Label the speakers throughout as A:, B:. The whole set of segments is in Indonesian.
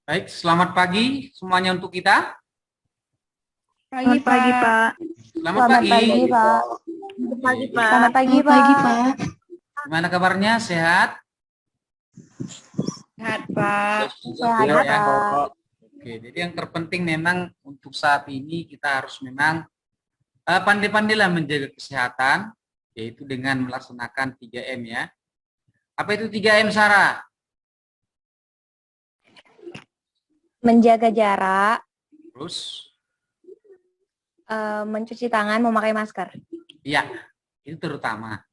A: Baik, selamat pagi semuanya untuk kita.
B: Pagi,
C: Selamat pagi,
B: Pak.
C: Pak.
A: Selamat
C: Selamat
A: pagi.
C: pagi, Pak.
B: Selamat
A: Oke,
B: pagi, Pak.
C: Selamat pagi,
B: Selamat pagi,
C: Pak.
B: Pak.
A: gimana kabarnya? Sehat?
B: Sehat, Pak.
C: Sehat,
A: Ya.
C: Pak.
A: Oke, jadi yang terpenting memang untuk saat ini kita harus memang pandai-pandailah menjaga kesehatan, yaitu dengan melaksanakan 3M ya. Apa itu 3M, Sarah?
C: Menjaga jarak,
A: Terus,
C: mencuci tangan, memakai masker.
A: ya, itu terutama.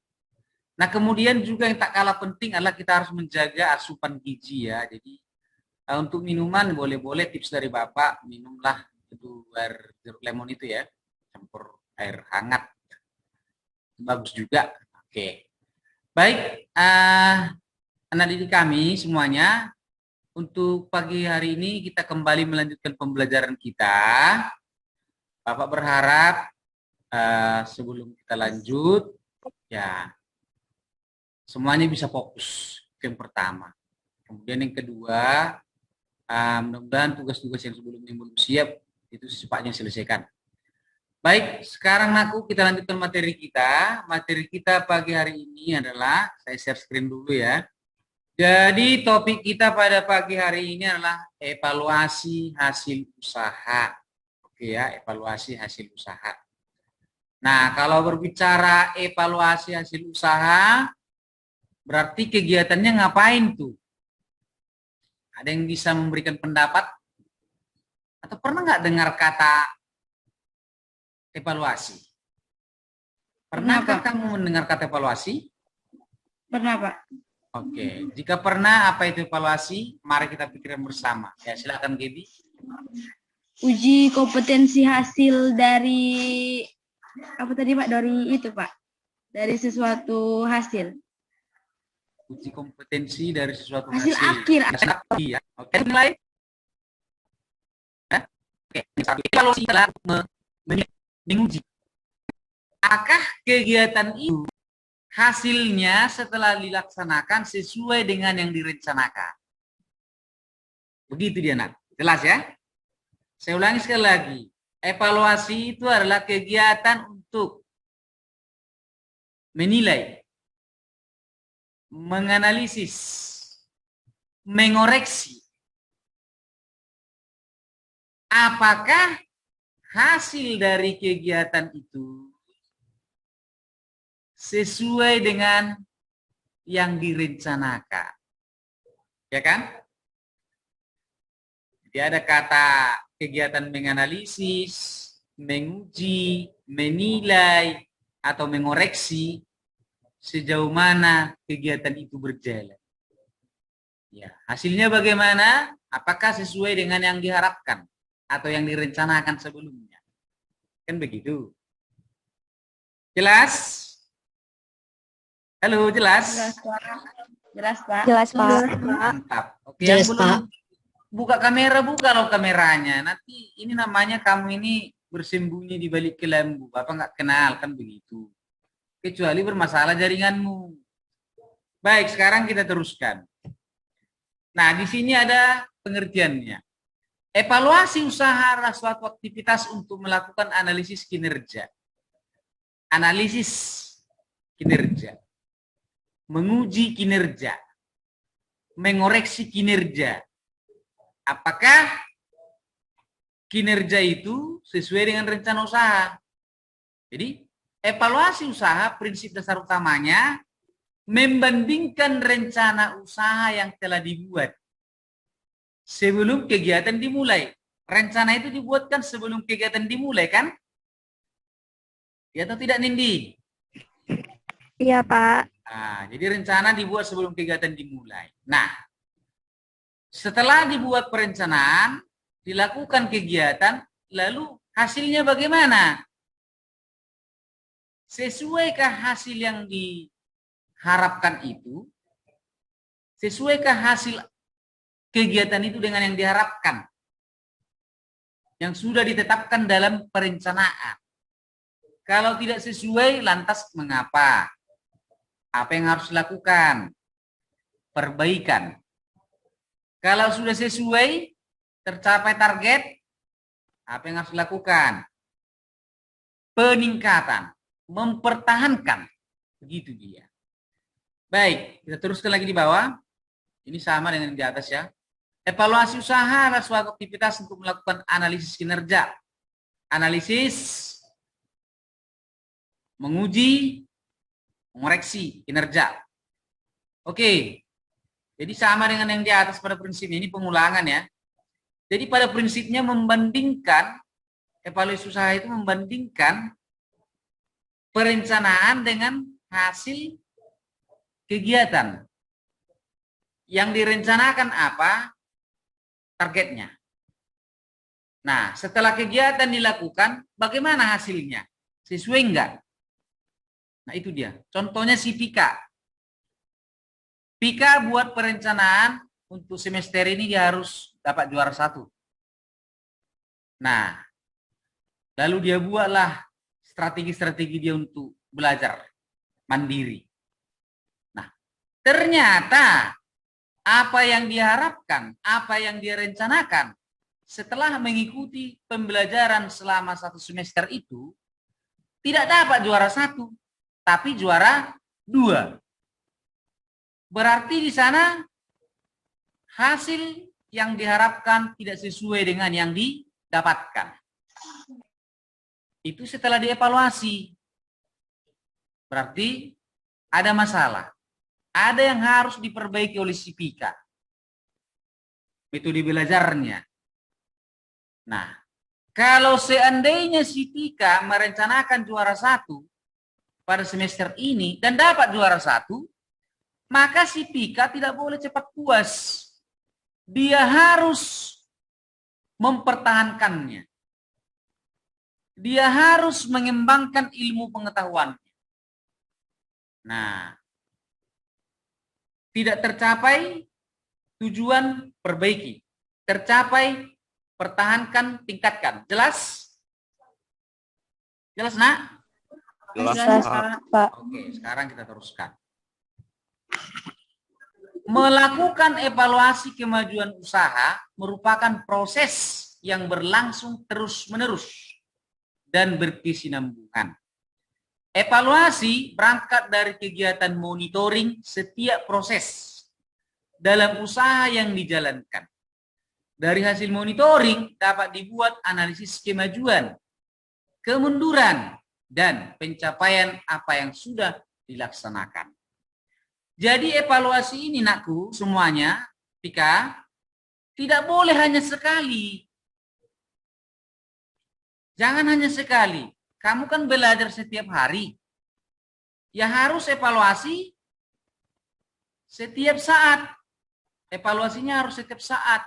A: Nah, kemudian juga yang tak kalah penting adalah kita harus menjaga asupan gizi ya. Jadi, untuk minuman boleh-boleh tips dari Bapak, minumlah itu air jeruk lemon itu ya, campur air hangat, bagus juga. Oke, baik, anak didik kami semuanya, untuk pagi hari ini kita kembali melanjutkan pembelajaran kita. Bapak berharap sebelum kita lanjut, ya semuanya bisa fokus. Itu yang pertama. Kemudian yang kedua, mudah-mudahan tugas-tugas yang sebelumnya belum siap itu secepatnya selesaikan. Baik, sekarang aku kita lanjutkan materi kita. Materi kita pagi hari ini adalah, saya share screen dulu ya. Jadi topik kita pada pagi hari ini adalah evaluasi hasil usaha. Oke ya, evaluasi hasil usaha. Nah, kalau berbicara evaluasi hasil usaha, berarti kegiatannya ngapain tuh? Ada yang bisa memberikan pendapat? Atau pernah nggak dengar kata evaluasi? Pernahkah kamu mendengar kata evaluasi?
B: Pernah, Pak.
A: Oke, jika pernah, apa itu evaluasi? Mari kita pikirkan bersama. Ya, silakan Gaby.
B: Uji kompetensi hasil dari apa tadi, Pak? Dari itu, Pak. Dari sesuatu hasil.
A: Uji kompetensi dari sesuatu
B: Hasil
A: hasil.
B: akhir.
A: Iya. Oke, mulai. Oke, evaluasi adalah menguji. Apakah kegiatan itu hasilnya setelah dilaksanakan sesuai dengan yang direncanakan? Begitu dia, Nak. Jelas ya? Saya ulangi sekali lagi. Evaluasi itu adalah kegiatan untuk menilai, menganalisis, mengoreksi apakah hasil dari kegiatan itu sesuai dengan yang direncanakan. Ya kan? Jadi ada kata kegiatan menganalisis, menguji, menilai, atau mengoreksi sejauh mana kegiatan itu berjalan. Ya, hasilnya bagaimana? Apakah sesuai dengan yang diharapkan atau yang direncanakan sebelumnya? Kan begitu. Jelas? Halo, jelas?
B: Jelas, Pak. Jelas, Pak.
C: Jelas, Pak.
A: Mantap. Oke,
D: Jelas,
A: yang belum buka kamera, buka loh kameranya. Nanti ini namanya kamu ini bersembunyi di balik kelambu. Bapak nggak kenal, kan begitu. Kecuali bermasalah jaringanmu. Baik, sekarang kita teruskan. Nah, di sini ada pengertiannya. Evaluasi usaha adalah suatu aktivitas untuk melakukan analisis kinerja. Analisis kinerja. Menguji kinerja. Mengoreksi kinerja. Apakah kinerja itu sesuai dengan rencana usaha? Jadi, evaluasi usaha prinsip dasar utamanya membandingkan rencana usaha yang telah dibuat sebelum kegiatan dimulai. Rencana itu dibuatkan sebelum kegiatan dimulai, kan? Ya atau tidak, Nindi?
C: Iya, Pak.
A: Nah, jadi rencana dibuat sebelum kegiatan dimulai. Nah, setelah dibuat perencanaan, dilakukan kegiatan, lalu hasilnya bagaimana? Sesuaikah hasil yang diharapkan itu? Sesuaikah hasil kegiatan itu dengan yang diharapkan? Yang sudah ditetapkan dalam perencanaan. Kalau tidak sesuai, lantas mengapa? Apa yang harus dilakukan? Perbaikan. Kalau sudah sesuai, tercapai target, apa yang harus dilakukan? Peningkatan, mempertahankan. Begitu dia. Baik, kita teruskan lagi di bawah. Ini sama dengan di atas ya. Evaluasi usaha adalah suatu aktivitas untuk melakukan analisis kinerja. Analisis, menguji, mengoreksi kinerja. Oke, jadi sama dengan yang di atas pada prinsipnya. Ini pengulangan ya. Jadi pada prinsipnya membandingkan, evaluasi usaha itu membandingkan perencanaan dengan hasil kegiatan. Yang direncanakan apa? Targetnya. Nah, setelah kegiatan dilakukan, bagaimana hasilnya? Sesuai enggak? Nah, itu dia. Contohnya si Pika. Pika buat perencanaan untuk semester ini dia harus dapat juara 1. Nah, lalu dia buatlah strategi-strategi dia untuk belajar mandiri. Nah, ternyata apa yang diharapkan, apa yang dia rencanakan setelah mengikuti pembelajaran selama 1 semester itu tidak dapat juara 1, tapi juara 2. Berarti di sana hasil yang diharapkan tidak sesuai dengan yang didapatkan. Itu setelah dievaluasi. Berarti ada masalah. Ada yang harus diperbaiki oleh si Pika. Metode belajarnya. Nah, kalau seandainya si Pika merencanakan juara 1 pada semester ini dan dapat juara 1, maka si Pika tidak boleh cepat puas. Dia harus mempertahankannya. Dia harus mengembangkan ilmu pengetahuannya. Nah, tidak tercapai, tujuan perbaiki. Tercapai, pertahankan, tingkatkan. Jelas? Jelas, Nak?
C: Jelas, Pak.
A: Oke, sekarang kita teruskan. Melakukan evaluasi kemajuan usaha merupakan proses yang berlangsung terus-menerus dan berkesinambungan. Evaluasi berangkat dari kegiatan monitoring setiap proses dalam usaha yang dijalankan. Dari hasil monitoring dapat dibuat analisis kemajuan, kemunduran, dan pencapaian apa yang sudah dilaksanakan. Jadi evaluasi ini, nakku, semuanya, Pika, tidak boleh hanya sekali. Jangan hanya sekali. Kamu kan belajar setiap hari. Ya harus evaluasi setiap saat. Evaluasinya harus setiap saat.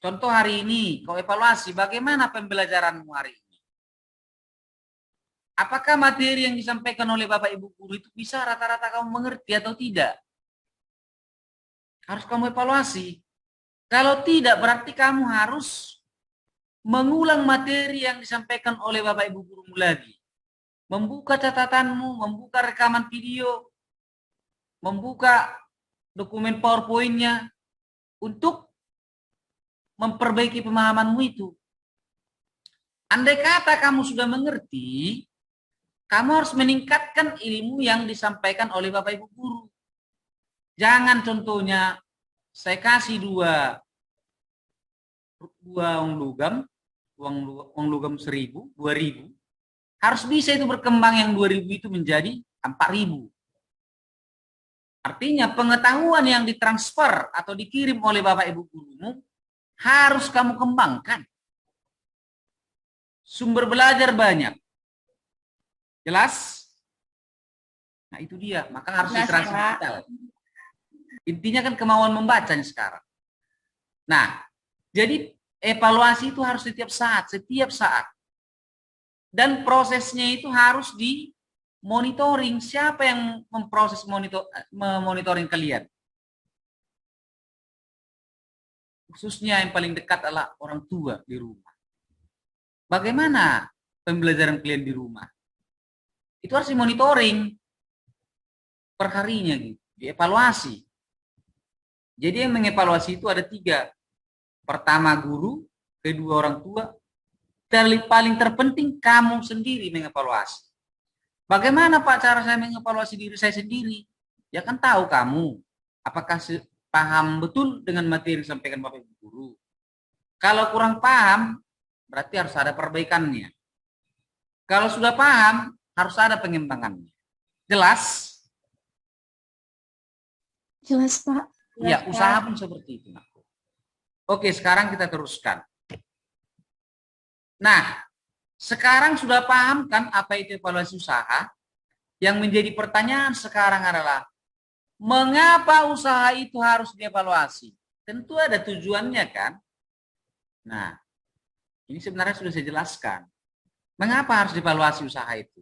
A: Contoh hari ini, kau evaluasi bagaimana pembelajaranmu hari ini. Apakah materi yang disampaikan oleh Bapak Ibu guru itu bisa rata-rata kamu mengerti atau tidak? Harus kamu evaluasi. Kalau tidak, berarti kamu harus mengulang materi yang disampaikan oleh Bapak Ibu gurumu lagi. Membuka catatanmu, membuka rekaman video, membuka dokumen PowerPoint-nya untuk memperbaiki pemahamanmu itu. Andai kata kamu sudah mengerti, kamu harus meningkatkan ilmu yang disampaikan oleh Bapak Ibu guru. Jangan contohnya saya kasih dua uang logam 1.000, 2.000. Harus bisa itu berkembang yang 2.000 itu menjadi 4.000. Artinya pengetahuan yang ditransfer atau dikirim oleh Bapak Ibu gurumu harus kamu kembangkan. Sumber belajar banyak. Jelas? Nah itu dia. Maka harus literasi digital. Intinya kan kemauan membacanya sekarang. Nah, jadi evaluasi itu harus setiap saat. Dan prosesnya itu harus dimonitoring. Siapa yang memproses memonitoring kalian? Khususnya yang paling dekat adalah orang tua di rumah. Bagaimana pembelajaran kalian di rumah? Itu harus dimonitoring perharinya gitu, dievaluasi. Jadi yang mengevaluasi itu ada 3. Pertama guru, kedua orang tua, paling terpenting kamu sendiri mengevaluasi. Bagaimana Pak cara saya mengevaluasi diri saya sendiri? Ya kan tahu kamu, apakah paham betul dengan materi yang disampaikan Bapak Ibu guru. Kalau kurang paham, berarti harus ada perbaikannya. Kalau sudah paham, harus ada pengembangannya. Jelas?
C: Jelas, Pak.
A: Ya, usaha pun seperti itu. Oke, sekarang kita teruskan. Nah, sekarang sudah paham kan apa itu evaluasi usaha? Yang menjadi pertanyaan sekarang adalah, mengapa usaha itu harus dievaluasi? Tentu ada tujuannya kan? Nah, ini sebenarnya sudah saya jelaskan. Mengapa harus dievaluasi usaha itu?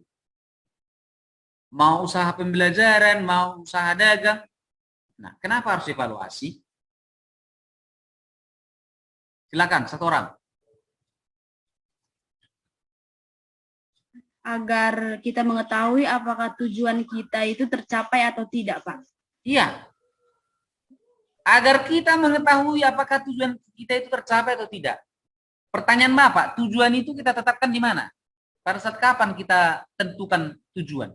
A: Mau usaha pembelajaran, mau usaha dagang. Nah, kenapa harus dievaluasi? Silakan, satu orang.
B: Agar kita mengetahui apakah tujuan kita itu tercapai atau tidak, Pak.
A: Iya. Agar kita mengetahui apakah tujuan kita itu tercapai atau tidak. Pertanyaan Bapak, tujuan itu kita tetapkan di mana? Pada saat kapan kita tentukan tujuan?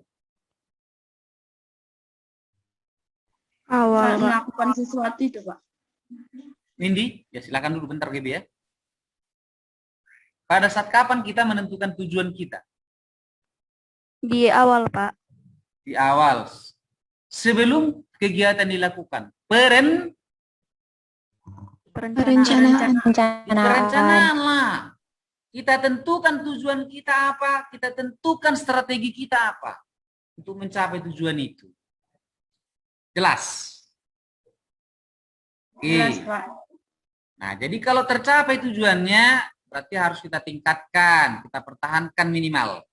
B: Awal melakukan sesuatu itu, Pak.
A: Nindi, ya silakan dulu bentar GB ya. Pada saat kapan kita menentukan tujuan kita?
C: Di awal, Pak.
A: Di awal. Sebelum kegiatan dilakukan. Perencanaan lah. Kita tentukan tujuan kita apa, kita tentukan strategi kita apa untuk mencapai tujuan itu. Jelas? Oke.
B: Jelas, Pak.
A: Nah, jadi kalau tercapai tujuannya, berarti harus kita tingkatkan, kita pertahankan minimal.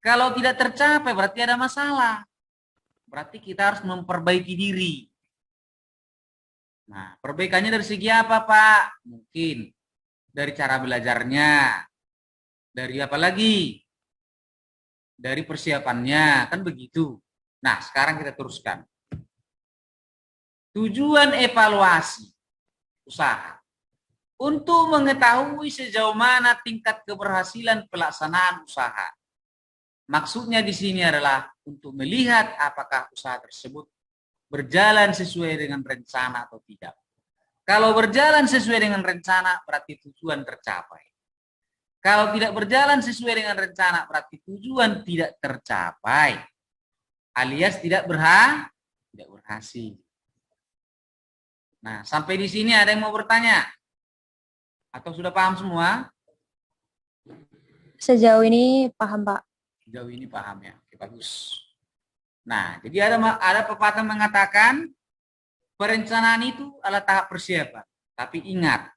A: Kalau tidak tercapai, berarti ada masalah. Berarti kita harus memperbaiki diri. Nah, perbaikannya dari segi apa, Pak? Mungkin dari cara belajarnya. Dari apa lagi? Dari persiapannya, kan begitu. Nah, sekarang kita teruskan. Tujuan evaluasi usaha. Untuk mengetahui sejauh mana tingkat keberhasilan pelaksanaan usaha. Maksudnya di sini adalah untuk melihat apakah usaha tersebut berjalan sesuai dengan rencana atau tidak. Kalau berjalan sesuai dengan rencana, berarti tujuan tercapai. Kalau tidak berjalan sesuai dengan rencana, berarti tujuan tidak tercapai. Alias tidak berhasil. Nah, sampai di sini ada yang mau bertanya? Atau sudah paham semua?
C: Sejauh ini paham, Pak.
A: Sejauh ini paham ya. Oke, bagus. Nah, jadi ada pepatah mengatakan perencanaan itu adalah tahap persiapan. Tapi ingat,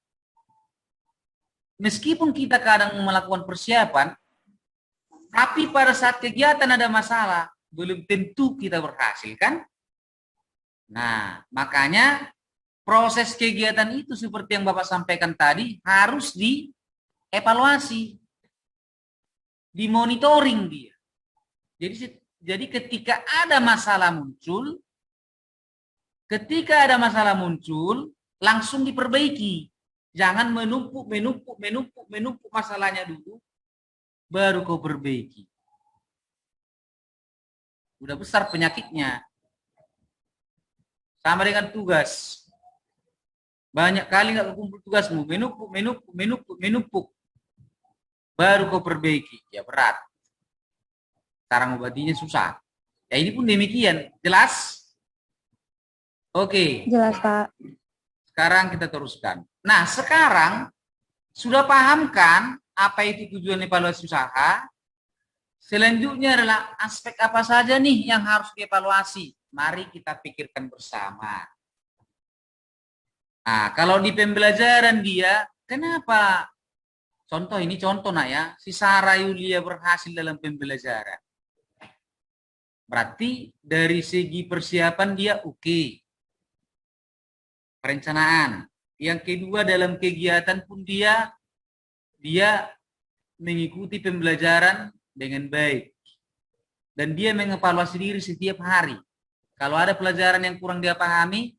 A: meskipun kita kadang melakukan persiapan, tapi pada saat kegiatan ada masalah, belum tentu kita berhasil kan? Nah, makanya proses kegiatan itu seperti yang Bapak sampaikan tadi harus dievaluasi, dimonitoring dia. Jadi ketika ada masalah muncul, langsung diperbaiki. Jangan menumpuk masalahnya dulu, baru kau perbaiki. Udah besar penyakitnya. Sama dengan tugas. Banyak kali nggak kumpul tugasmu, menumpuk. Baru kau perbaiki. Ya berat. Cara ngobatinya susah. Ya ini pun demikian. Jelas? Oke.
C: Jelas, Pak.
A: Sekarang kita teruskan. Nah, sekarang sudah paham kan apa itu tujuan evaluasi usaha? Selanjutnya adalah aspek apa saja nih yang harus dievaluasi. Mari kita pikirkan bersama. Nah, kalau di pembelajaran dia, kenapa? Ini contoh nak ya, si Sarah Yulia berhasil dalam pembelajaran. Berarti dari segi persiapan dia oke. Perencanaan. Yang kedua dalam kegiatan pun dia mengikuti pembelajaran dengan baik. Dan dia mengevaluasi diri setiap hari. Kalau ada pelajaran yang kurang dia pahami,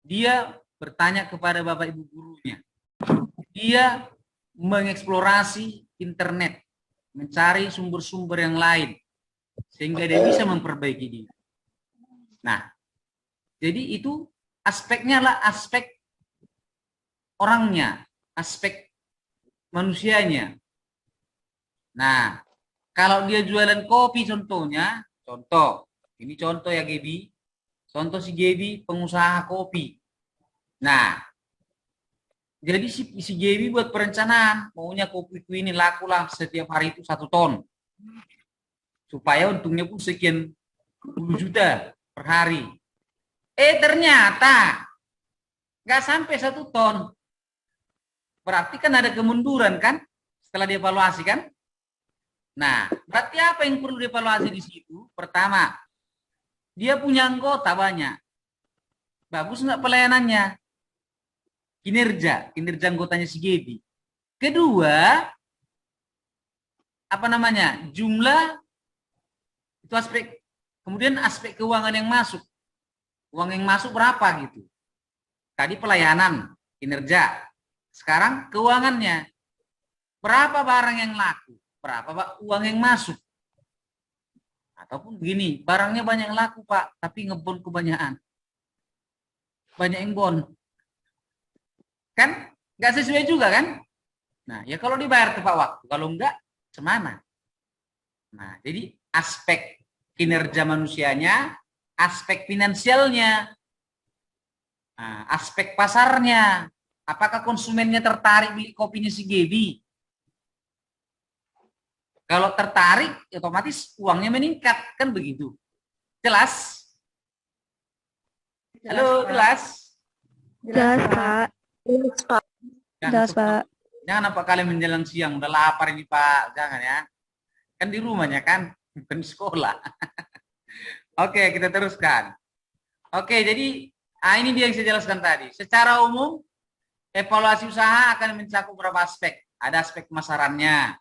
A: dia bertanya kepada Bapak Ibu gurunya. Dia mengeksplorasi internet, mencari sumber-sumber yang lain, sehingga dia bisa memperbaiki diri. Nah, jadi itu aspeknya lah aspek orangnya, aspek manusianya. Nah, kalau dia jualan kopi contohnya, ini contoh ya Gebi, contoh si Gebi pengusaha kopi. Nah, jadi si Gebi buat perencanaan, maunya kopiku ini lakulah setiap hari itu 1 ton. Supaya untungnya pun sekian puluh juta per hari. Ternyata nggak sampai 1 ton. Berarti kan ada kemunduran kan setelah dievaluasi kan? Nah, berarti apa yang perlu dievaluasi di situ? Pertama, dia punya anggota banyak. Bagus nggak pelayanannya? Kinerja anggotanya si Gebi. Kedua, apa namanya? Jumlah itu aspek. Kemudian aspek keuangan yang masuk. Uang yang masuk berapa gitu. Tadi pelayanan, kinerja. Sekarang keuangannya. Berapa barang yang laku? Berapa uang yang masuk? Ataupun begini, barangnya banyak yang laku Pak, tapi ngebon kebanyakan. Banyak yang bon. Kan? Nggak sesuai juga kan? Nah, ya kalau dibayar tepat waktu. Kalau enggak, semana? Nah, jadi aspek kinerja manusianya, aspek finansialnya, nah, aspek pasarnya. Apakah konsumennya tertarik beli kopinya si Gebi? Kalau tertarik, otomatis uangnya meningkat. Kan begitu. Jelas? Halo, jelas?
C: Jelas, Pak.
B: Jelas, Pak.
C: Jelas, Pak.
A: Jangan apa kalian menjelang siang. Udah lapar ini, Pak. Jangan ya. Kan di rumahnya kan. Bukan di sekolah. Oke, kita teruskan. Oke, jadi ini dia yang saya jelaskan tadi. Secara umum, evaluasi usaha akan mencakup beberapa aspek. Ada aspek pemasarannya.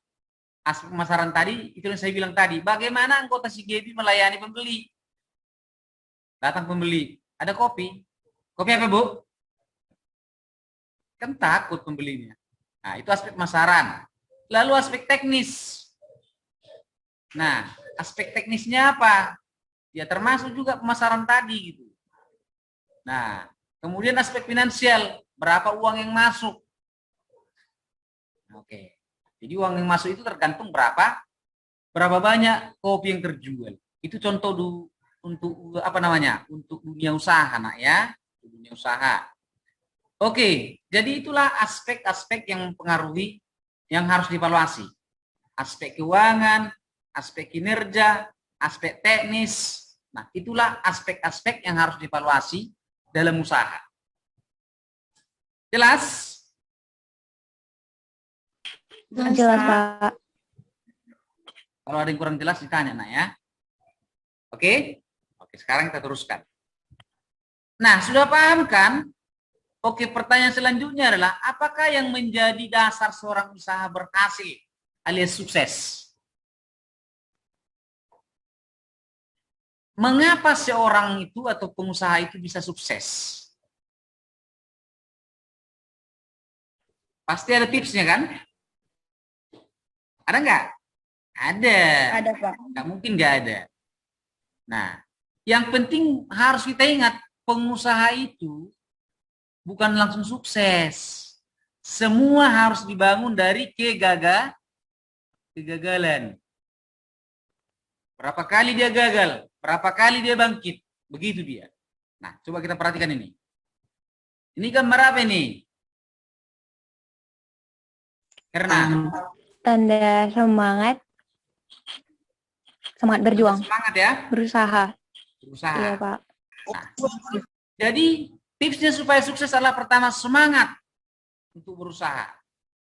A: Aspek pemasaran tadi, itu yang saya bilang tadi. Bagaimana anggota si Gebi melayani pembeli? Datang pembeli. Ada kopi. Kopi apa, Bu? Kan takut pembelinya. Nah, itu aspek pemasaran. Lalu aspek teknis. Nah, aspek teknisnya apa? Ya termasuk juga pemasaran tadi gitu. Nah, kemudian aspek finansial. Berapa uang yang masuk? Oke. Jadi uang yang masuk itu tergantung berapa banyak kopi yang terjual. Itu contoh untuk apa namanya? Untuk dunia usaha, nak ya. Dunia usaha. Oke, jadi itulah aspek-aspek yang mempengaruhi yang harus dievaluasi. Aspek keuangan, aspek kinerja, aspek teknis. Nah, itulah aspek-aspek yang harus dievaluasi dalam usaha. Jelas?
C: Jelas, Pak.
A: Kalau ada yang kurang jelas ditanya, nak ya. Oke? Oke, sekarang kita teruskan. Nah, sudah paham kan? Oke, pertanyaan selanjutnya adalah, apakah yang menjadi dasar seorang usaha berhasil alias sukses? Mengapa seorang itu atau pengusaha itu bisa sukses? Pasti ada tipsnya kan? Ada nggak? Ada.
B: Ada, Pak.
A: Nggak mungkin nggak ada. Nah, yang penting harus kita ingat, pengusaha itu bukan langsung sukses. Semua harus dibangun dari kegagalan. Berapa kali dia gagal, berapa kali dia bangkit, begitu dia. Nah, coba kita perhatikan ini. Ini gambar apa ini? Karena
C: Tanda semangat. Semangat berjuang.
A: semangat ya.
C: Berusaha.
A: Berusaha.
C: Iya, Pak.
A: Nah, jadi tipsnya supaya sukses adalah pertama semangat untuk berusaha.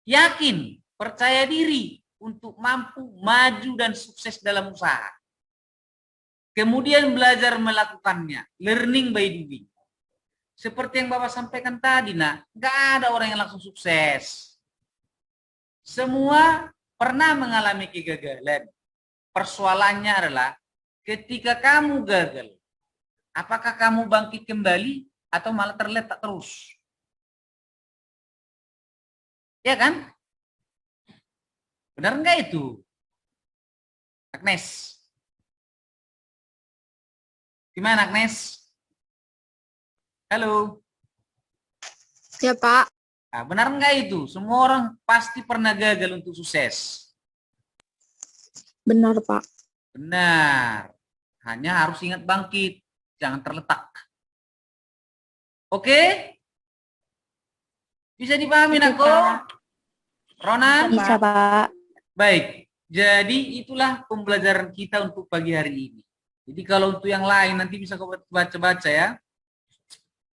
A: Yakin, percaya diri untuk mampu maju dan sukses dalam usaha. Kemudian belajar melakukannya, learning by doing. Seperti yang Bapak sampaikan tadi, nah, nggak ada orang yang langsung sukses. Semua pernah mengalami kegagalan. Persoalannya adalah ketika kamu gagal, apakah kamu bangkit kembali atau malah terletak terus? Ya kan? Benar enggak itu? Agnes. Gimana Agnes? Halo.
D: Ya, Pak.
A: Nah, benar enggak itu? Semua orang pasti pernah gagal untuk sukses.
D: Benar, Pak.
A: Benar. Hanya harus ingat bangkit. Jangan terletak. Oke? Bisa dipahami,
B: Itu,
A: aku?
B: Pak.
A: Ronan?
C: Bisa, Pak.
A: Baik. Jadi itulah pembelajaran kita untuk pagi hari ini. Jadi kalau untuk yang lain nanti bisa kau baca-baca ya.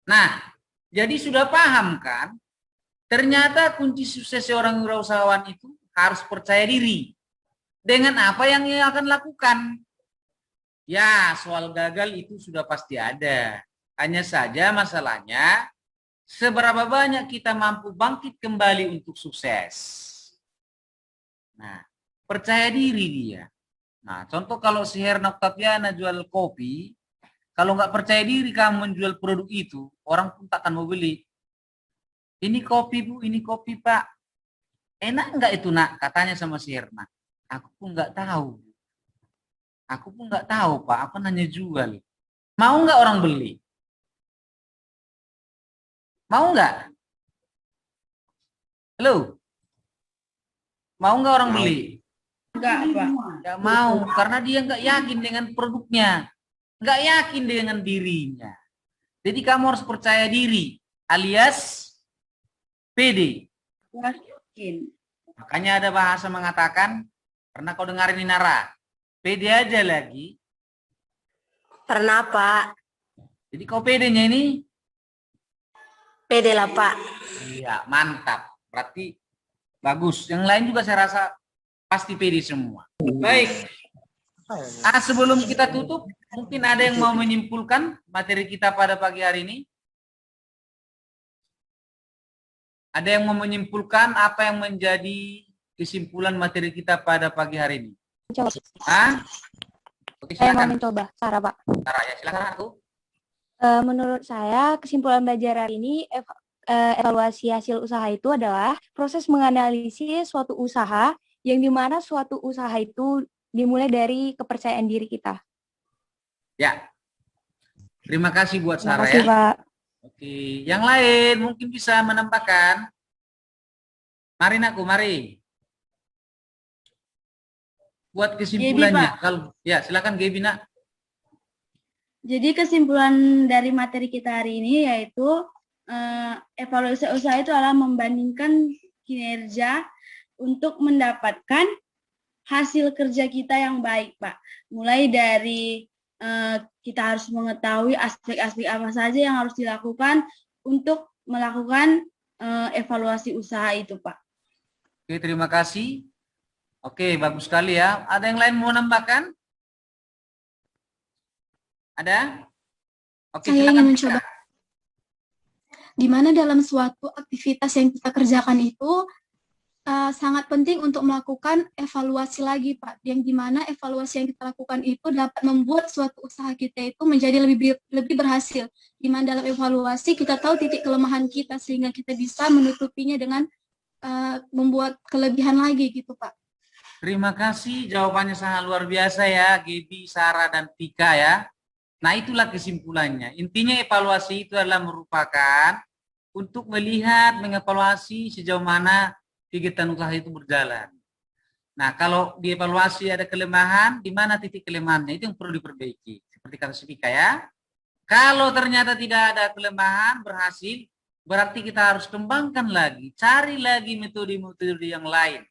A: Nah, jadi sudah paham kan? Ternyata kunci sukses seorang wirausahawan itu harus percaya diri dengan apa yang ia akan lakukan. Ya, soal gagal itu sudah pasti ada. Hanya saja masalahnya seberapa banyak kita mampu bangkit kembali untuk sukses. Nah, percaya diri dia. Nah, contoh kalau si Herna Octaviana jual kopi, kalau nggak percaya diri kamu menjual produk itu, orang pun tak akan mau beli. Ini kopi Bu, ini kopi Pak. Enak nggak itu nak? Katanya sama si Herna. Aku pun nggak tahu. Aku pun nggak tahu Pak, aku hanya jual. Mau nggak orang beli? Mau nggak? Halo? Mau nggak orang beli?
B: Enggak, Pak.
A: Nggak mau, karena dia nggak yakin dengan produknya. Nggak yakin dengan dirinya. Jadi kamu harus percaya diri, alias pede.
B: Yakin.
A: Makanya ada bahasa mengatakan, pernah kau dengar ini Nara? Pede aja lagi.
D: Pernah, Pak.
A: Jadi kau pedenya ini?
D: Pede lah, Pak.
A: Iya, mantap. Berarti bagus. Yang lain juga saya rasa pasti pede semua. Baik. Sebelum kita tutup, mungkin ada yang mau menyimpulkan materi kita pada pagi hari ini? Ada yang mau menyimpulkan apa yang menjadi kesimpulan materi kita pada pagi hari ini?
C: Coba.
A: Oke,
C: Saya mau
A: silakan.
C: mencoba. Sarah, Pak.
A: Sarah, ya, silakan aku.
C: Menurut saya, kesimpulan belajar hari ini, evaluasi hasil usaha itu adalah proses menganalisis suatu usaha, yang dimana suatu usaha itu dimulai dari kepercayaan diri kita.
A: Ya. Terima kasih buat
C: Terima
A: Sarah
C: kasih,
A: ya.
C: Pak.
A: Oke, yang lain mungkin bisa menambahkan. Mari Nakku, mari. Buat kesimpulannya.
B: Pak.
A: Kalau ya, silakan Gaby Nak.
B: Jadi kesimpulan dari materi kita hari ini yaitu evaluasi usaha itu adalah membandingkan kinerja untuk mendapatkan hasil kerja kita yang baik, Pak. Mulai dari kita harus mengetahui aspek-aspek apa saja yang harus dilakukan untuk melakukan evaluasi usaha itu, Pak.
A: Oke, terima kasih. Oke, bagus sekali ya. Ada yang lain mau nambahkan? Ada? Oke,
E: Saya
A: silakan.
E: ingin mencoba. Di mana dalam suatu aktivitas yang kita kerjakan itu sangat penting untuk melakukan evaluasi lagi, Pak. Yang dimana evaluasi yang kita lakukan itu dapat membuat suatu usaha kita itu menjadi lebih berhasil. Di mana dalam evaluasi kita tahu titik kelemahan kita sehingga kita bisa menutupinya dengan membuat kelebihan lagi gitu, Pak.
A: Terima kasih, jawabannya sangat luar biasa ya, Gaby, Sarah, dan Tika ya. Nah, itulah kesimpulannya. Intinya evaluasi itu adalah merupakan untuk melihat, mengevaluasi sejauh mana kegiatan usaha itu berjalan. Nah, kalau dievaluasi ada kelemahan, di mana titik kelemahannya itu yang perlu diperbaiki. Seperti kata Tika ya. Kalau ternyata tidak ada kelemahan, berhasil, berarti kita harus kembangkan lagi, cari lagi metode-metode yang lain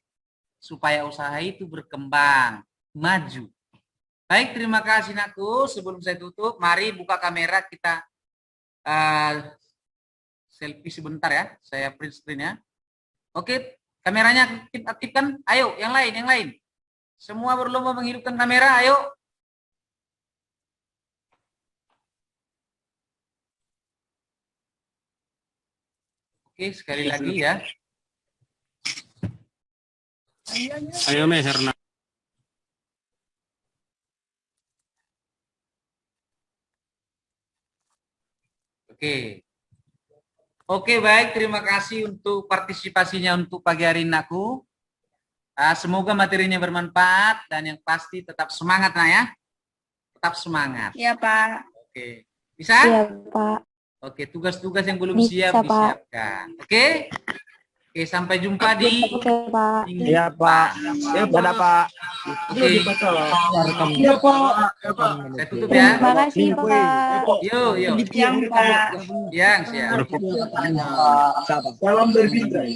A: supaya usaha itu berkembang, maju. Baik, terima kasih Nakku. Sebelum saya tutup, mari buka kamera kita selfie sebentar ya. Saya print screen ya. Oke, kameranya kita aktifkan. Ayo, yang lain, yang lain. Semua berlomba menghidupkan kamera, ayo. Oke, sekali lagi ya.
F: Ayo Mes, Herna.
A: Oke. Oke, baik. Terima kasih untuk partisipasinya untuk pagi hari ini aku. Semoga materinya bermanfaat dan yang pasti tetap semangat, Nak ya. Tetap semangat.
B: Iya, Pak.
A: Oke. Bisa?
C: Iya, Pak.
A: Oke, tugas-tugas yang belum
C: Bisa,
A: siap
C: Pak.
A: disiapkan. Oke? Oke, sampai jumpa di
C: Oke, Pak.
A: minggu
G: Iya, Pak.
A: depan.
G: Dadah, Pak.
A: Oke,
G: Iya, Pak.
A: saya tutup ya.
C: Terima kasih, Pak.
A: Yuk, yuk.
B: Siang, Pak.
A: Yang siap.
G: Salam berbicara.